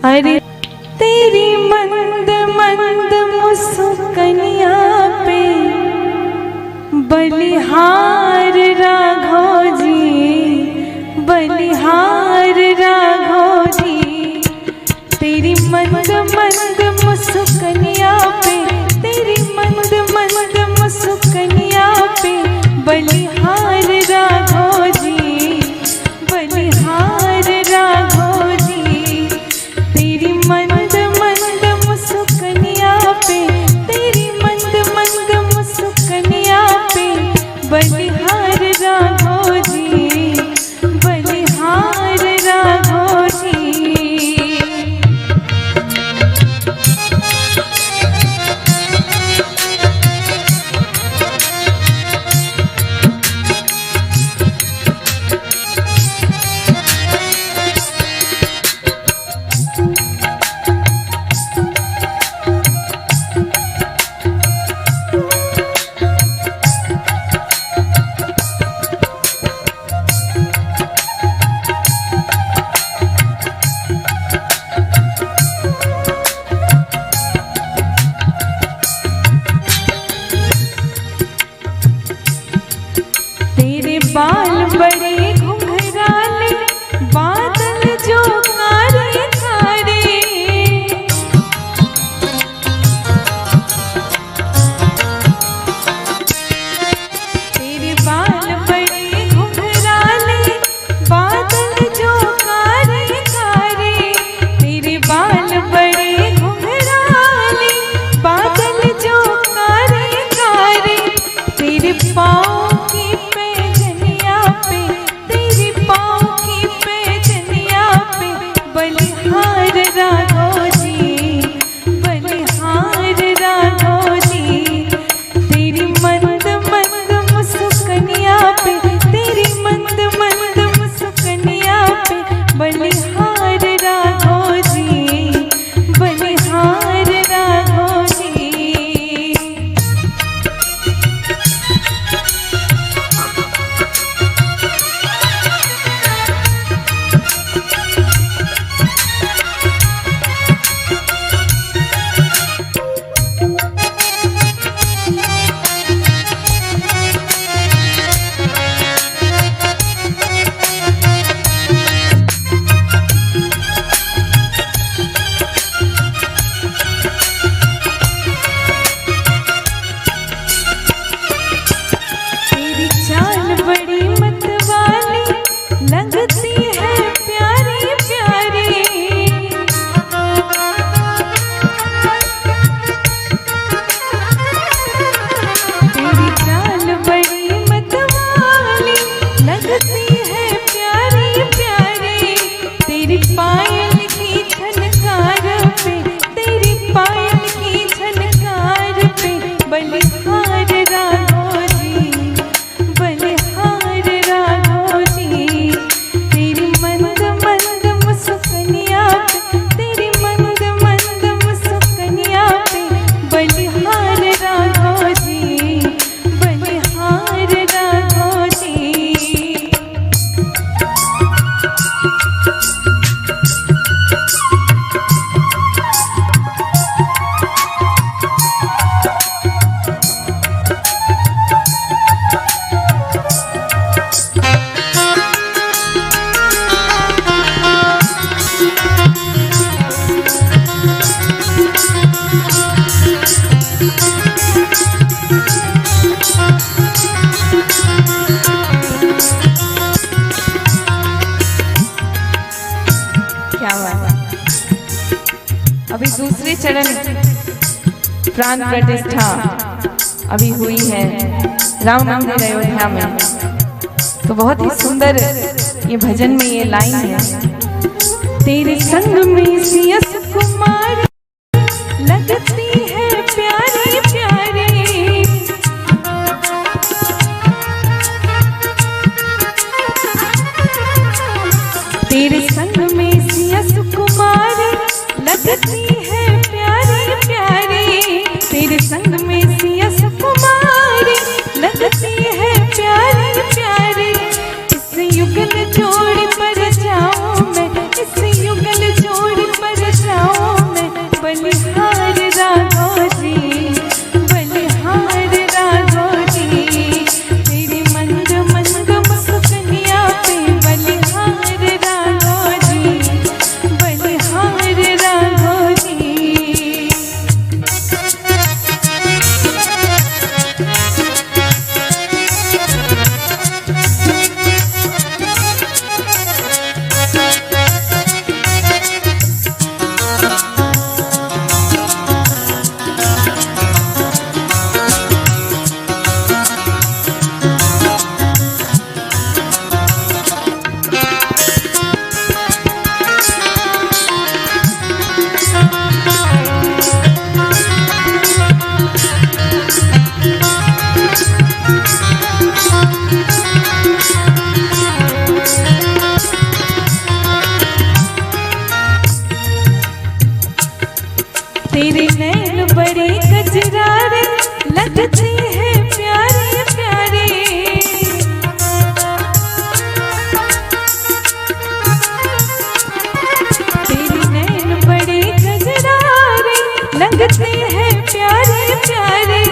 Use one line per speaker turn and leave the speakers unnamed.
अरे तेरी मंद मंद मुस्कनिया पे बलिहार राघव जी, बलिहार राघव जी। तेरी मंद मंद मुस्कनिया पे, तेरी मंद मंद मुस्कनिया पे बलिहार राघव जी, बलिहार राघव जी। तेरी मंद मंद मुस्कनिया पे, तेरी मंद मंद मुस्कनिया पे बलिहार राघव जी, बलिहार राघव जी। बाल बड़े घुंघराले, बादल जो कारे कारे। तेरे बाल बड़े घुंघराले, बादल जो कारे कारे। तेरे बाल बड़े घुंघराले, बादल जो कारे कारे। तेरे पाँव बलिहार राघव जी, बलिहार राघव जी। तेरी मंद मंद मुस्कनिया पे, तेरी मंद मंद मुस्कनिया पे बलिहार राघव जी, बलिहार राघव जी। बड़ी मतवाली लगती है प्यारी प्यारी। तेरी चाल बड़ी मतवाली लगती है प्यारी प्यारी। तेरी पायल की झनकार पे, तेरी पायल की झनकार पे बलिहार राघव जी, बलिहार राघव जी। तेरी मंद मंद मुस्कनिया पे, तेरी मंद मंद मुस्कनिया पे बलिहार राघव जी, बलिहार राघव जी। क्या बात। अभी दूसरे चरण प्राण प्रतिष्ठा अभी हुई है राम मंदिर अयोध्या में। तो बहुत ही सुंदर ये भजन में ये लाइन है। तेरे संग में सियस कुमार लगती है प्यारी प्यारी। तेरे संग में सियस कुमार लगती है प्यारी प्यारी। तेरे संग में सियस कुमार लगती है प्यारी प्यारी। इस युगल जोड़ी पर जाऊं मैं, इस युगल जोड़ी पर तेरे नैन बड़े कजरारे लगते हैं प्यारे प्यारे। तेरे नैन बड़े कजरारे लगते हैं प्यारे प्यारे।